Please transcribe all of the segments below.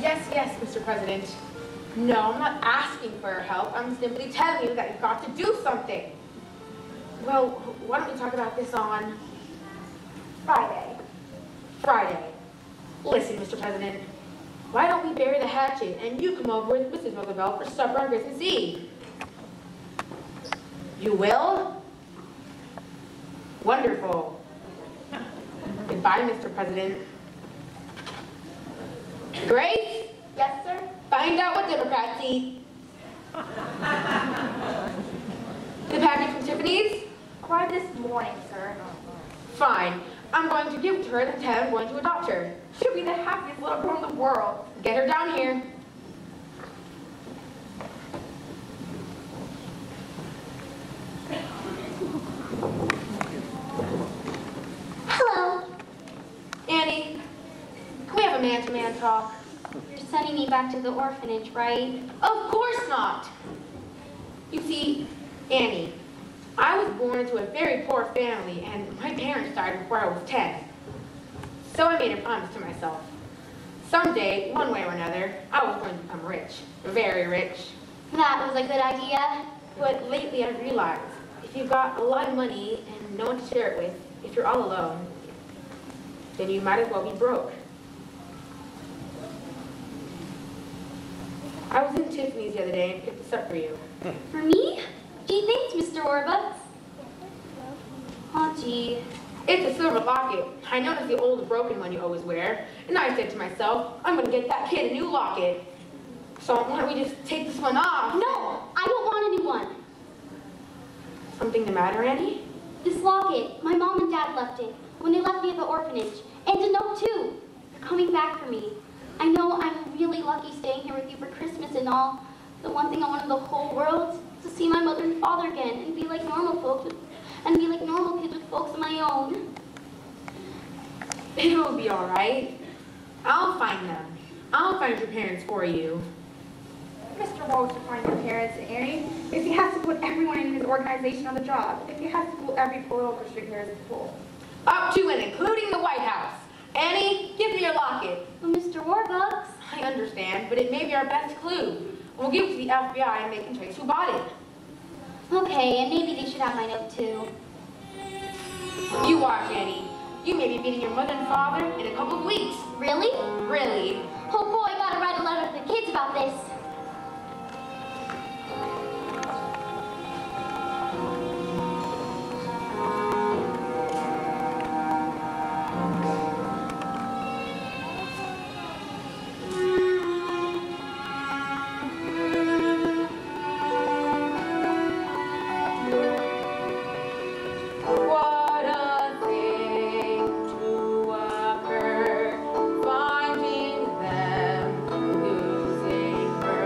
Yes, Mr. President. No, I'm not asking for your help. I'm simply telling you that you've got to do something. Well, why don't we talk about this on Friday? Friday. Listen, Mr. President, why don't we bury the hatchet and you come over with Mrs. Roosevelt for supper on Christmas Eve? You will? Wonderful. Goodbye, Mr. President. Grace? Yes, sir? Find out what Democrats eat. The package from Tiffany's? Quite this morning, sir. Fine. I'm going to give it to her and tell her I'm going to adopt her. She'll be the happiest little girl in the world. Get her down here. Hello. Annie, can we have a man-to-man talk? You're sending me back to the orphanage, right? Of course not. You see, Annie, I was born into a very poor family and my parents died before I was 10. So I made a promise to myself. Someday, one way or another, I was going to become rich. Very rich. That was a good idea. But lately I realized, if you've got a lot of money and no one to share it with, if you're all alone, then you might as well be broke. I was in Tiffany's the other day and picked this up for you. For me? Gee, thanks, Mr. Warbucks. Oh, gee. It's a silver locket. I noticed the old broken one you always wear, and I said to myself, I'm gonna get that kid a new locket. So why don't we just take this one off? No, I don't want a new one. Something the matter, Annie? This locket, my mom and dad left it when they left me at the orphanage. And a note, too. They're coming back for me. I know I'm really lucky staying here with you for Christmas and all. The one thing I want in the whole world is to see my mother and father again and be like normal folks and be like normal kids with folks of my own. It'll be all right. I'll find them. I'll find your parents for you. Mr. Walsh will find your parents, Annie, if he has to put everyone in his organization on the job, if he has to pull every political string there is to pull. Up to and including the White House. Annie, give me your locket. But Mr. Warbucks. I understand, but it may be our best clue. We'll give it to the FBI and they can trace who bought it. Okay, and maybe they should have my note, too. You watch, Annie. You may be meeting your mother and father in a couple of weeks. Really? Really. Oh boy, I gotta write a letter to the kids about this. Finding them, losing her.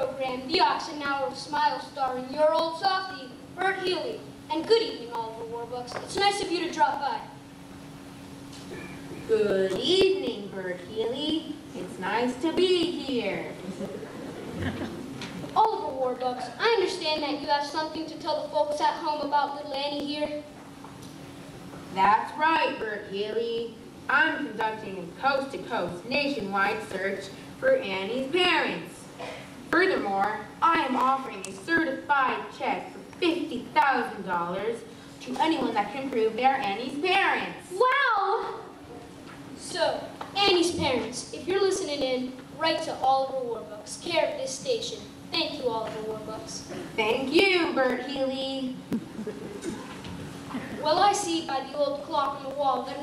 program, The Auction Hour of Smiles, starring your old softie, Bert Healy. And good evening, Oliver Warbucks. It's nice of you to drop by. Good evening, Bert Healy. It's nice to be here. Oliver Warbucks, I understand that you have something to tell the folks at home about little Annie here. That's right, Bert Healy. I'm conducting a coast-to-coast nationwide search for Annie's parents. Furthermore, I am offering a certified check for $50,000 to anyone that can prove they are Annie's parents. Wow! So, Annie's parents, if you're listening in, write to Oliver Warbucks, care of this station. Thank you, Oliver Warbucks. Thank you, Bert Healy. Well, I see by the old clock on the wall that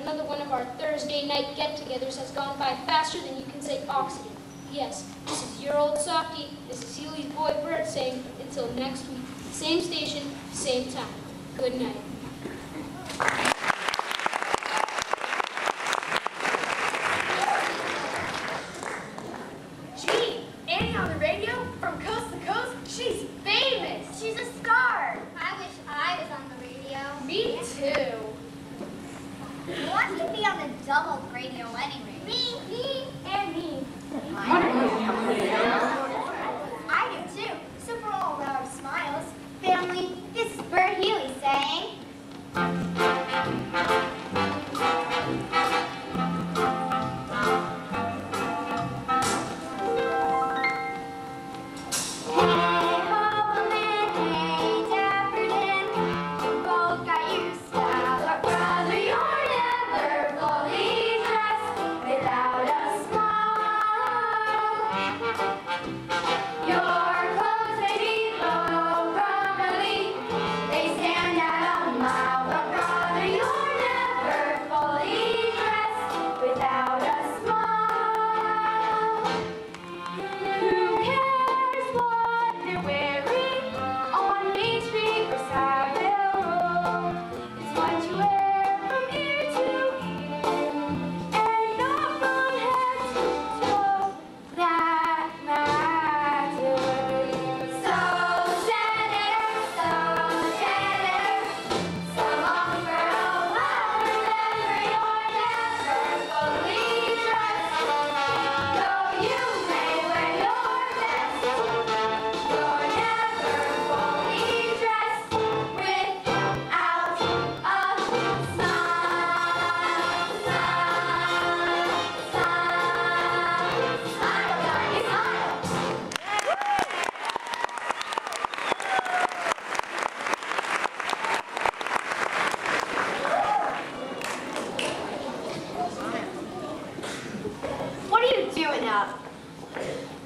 another one of our Thursday night get-togethers has gone by faster than you can say oxygen. Yes, this is your old softie. This is Healy's boy Bert saying until next week. Same station, same time. Good night. Gee, Annie on the radio from coast to coast, she's famous. She's a star. I wish I was on the radio. Me too. Who wants to be on the double radio anyway? Me, and me. I do too. So for all our smiles, family, this is Bert Healy saying.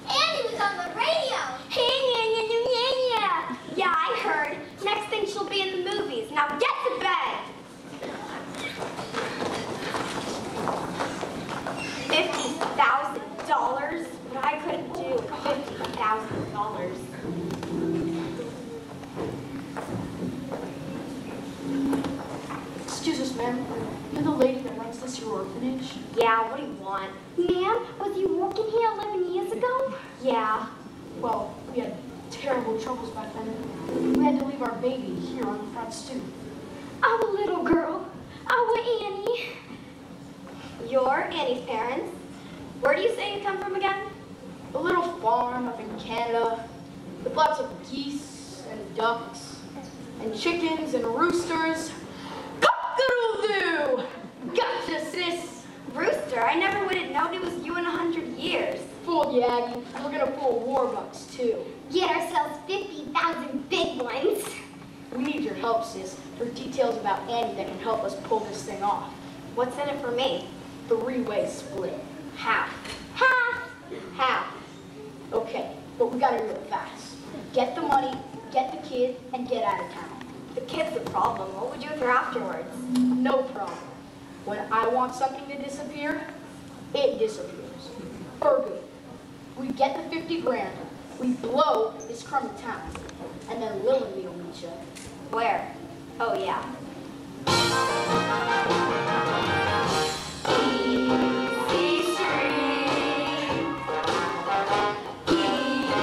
Annie was on the radio. Yeah, I heard. Next thing she'll be in the movies. Now get to bed. $50,000? But I couldn't do $50,000. Excuse us, ma'am. You're the lady that runs this here orphanage? Yeah, what do you want? Ma'am, was you working here 11 years ago? Yeah. Well, we had terrible troubles back then. We had to leave our baby here on the front stoop. Our little girl. Our Annie. You're Annie's parents. Where do you say you come from again? A little farm up in Canada with lots of geese and ducks and chickens and roosters. Cock-a-doodle-doo! Gotcha, sis! Rooster, I never would have known it was you in 100 years. Fooled you, Aggie. We're gonna pull Warbucks, too. Get ourselves 50,000 big ones. We need your help, sis, for details about Annie that can help us pull this thing off. What's in it for me? Three-way split. Half. Half. Half. Okay, but we gotta do it fast. Get the money, get the kid, and get out of town. The kid's the problem. What would you do with her afterwards? No problem. When I want something to disappear, it disappears. For good. We get the 50 grand, we blow this crummy town, and then Lil and me will meet you. Where? Oh, yeah. Easy Street. Easy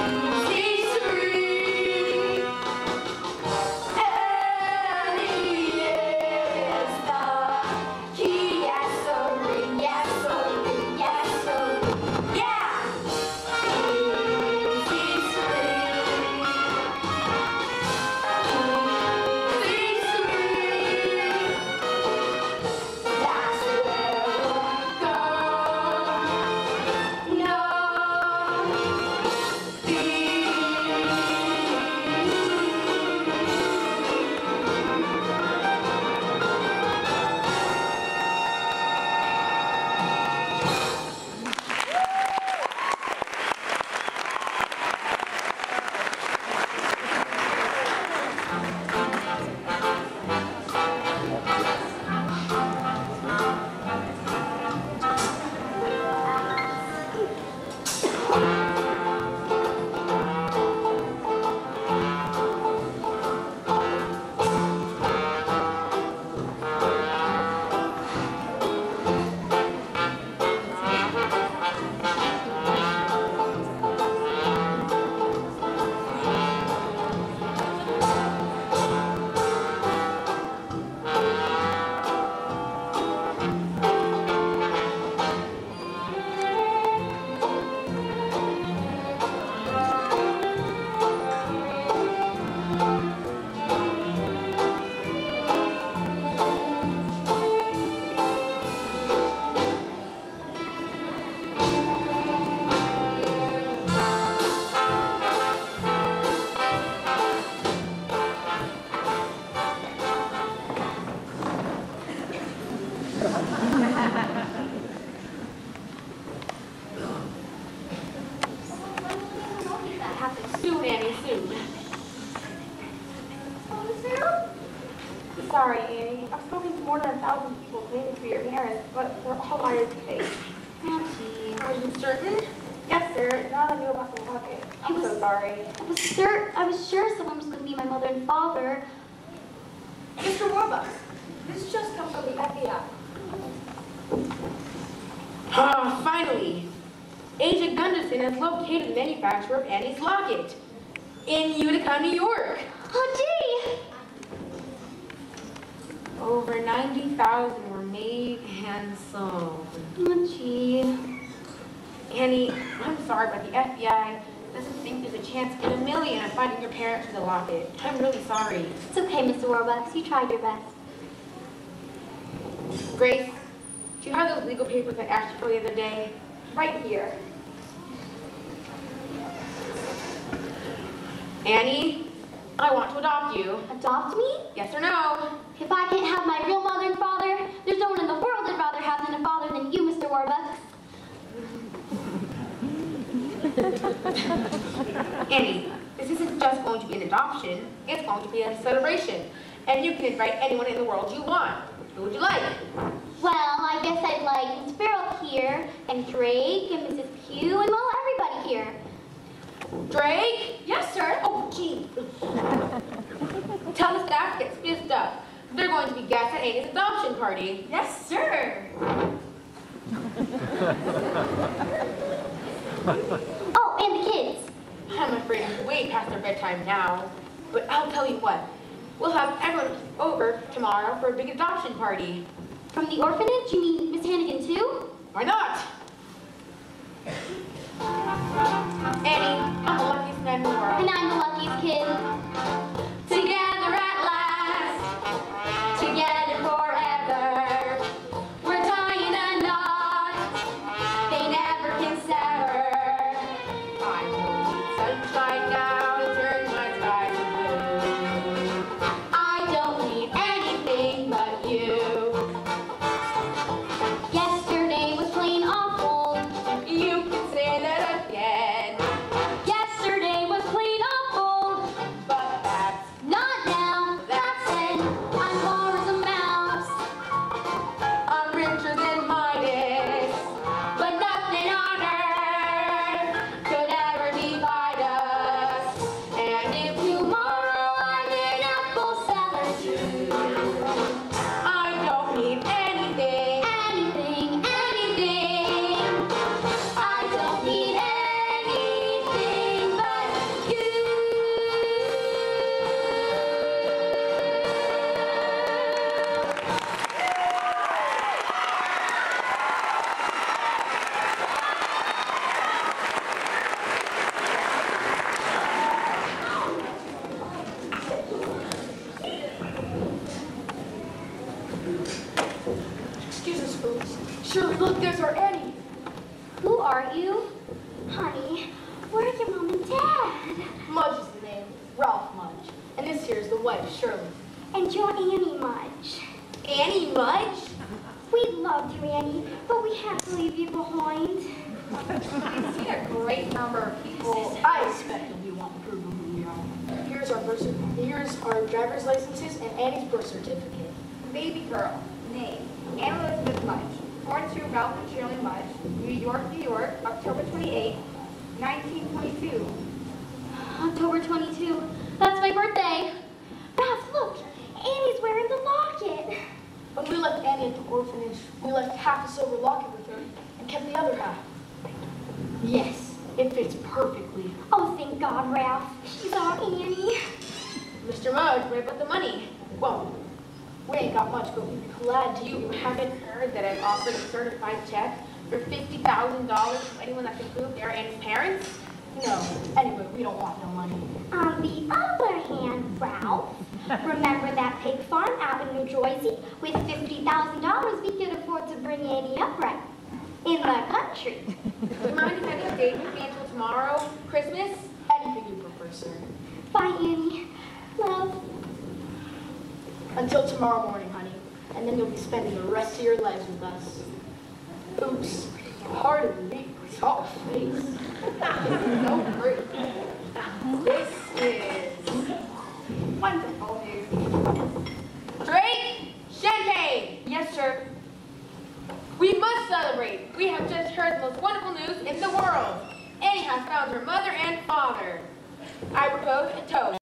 sorry, Annie. I've spoken to more than 1,000 people claiming to be your parents, but they're all liars and fake. Oh, gee. Are you certain? Yes, sir. Now I knew about the locket. I'm so sorry. I was sure someone was going to be my mother and father. Mr. Warbucks, this just comes from the FBI. Ah, finally. Agent Gunderson has located the manufacturer of Annie's locket in Utica, New York. Oh, gee. Over 90,000 were made and sold. Oh, gee. Annie, I'm sorry, but the FBI doesn't think there's a chance in a million of finding your parents with the locket. I'm really sorry. It's okay, Mr. Warbucks. You tried your best. Grace, do you have those legal papers I asked you for the other day? Right here. Annie, I want to adopt you. Adopt me? Yes or no? If I can't have my real mother and father, there's no one in the world I'd rather have than a father than you, Mr. Warbucks. Annie, this isn't just going to be an adoption, it's going to be a celebration. And you can invite anyone in the world you want. Who would you like? Well, I guess I'd like Miss Farrell here, and Drake, and Mrs. Pugh, and well, everybody here. Drake? Yes, sir. Oh, gee. Tell the staff to get spiffed up. They're going to be guests at Annie's adoption party. Yes, sir. Oh, and the kids. I'm afraid it's way past their bedtime now. But I'll tell you what. We'll have everyone over tomorrow for a big adoption party. From the orphanage? You mean Miss Hannigan too? Why not? Annie, I'm the luckiest man in the world. And I'm the luckiest kid. Together at last, together forever. We're tying a knot they never can sever. I don't need sunshine now to turn my skies blue. I don't need anything but you. Yesterday was plain awful. You can say that again. Yesterday was plain awful, but that's Not now. That's it. I'm poor as a mouse. I'm richer than Midas, but nothing on earth could ever divide us. And if tomorrow I'm an apple seller too, I don't need anything, anything. I don't need anything but you. Excuse us, folks. Sure, look, there's our Annie. Who are you? Honey, where are your mom and dad? Mudge is the name, Ralph Mudge. And this here is the wife, Shirley. And you're Annie Mudge. Annie Mudge? We loved you, Annie, but we had to leave you behind. We've seen a great number of people. I expect that we want to prove who we are. Here's our driver's licenses and Annie's birth certificate. Baby girl. Name. Anna Elizabeth Mudge. Born to Ralph and Shirley Mudge. New York, New York. October 28, 1922. October 22. That's my birthday. Ralph, look. Annie's wearing the locket. When we left Annie at the orphanage, we left half the silver locket with her and kept the other half. Yes, it fits perfectly. Oh, thank God, Ralph. She's our Annie. Mr. Mudge, what about the money? Well, we ain't got much, but we'd be glad to. You haven't heard that I've offered a certified check for $50,000 to anyone that can prove they're Annie's parents? No, anyway, we don't want no money. On the other hand, Ralph, remember that pig farm out in New Jersey? With $50,000, we could afford to bring Annie up right in the country. Do you mind if I just stay with me until tomorrow, Christmas? Anything you prefer, sir. Bye, Annie. Love. Until tomorrow morning, honey. And then you'll be spending the rest of your lives with us. Oops. Pardon me. Soft face. No, great. This is Wonderful news. Drake! celebrate. We have just heard the most wonderful news in the world. Annie has found her mother and father. I propose a toast.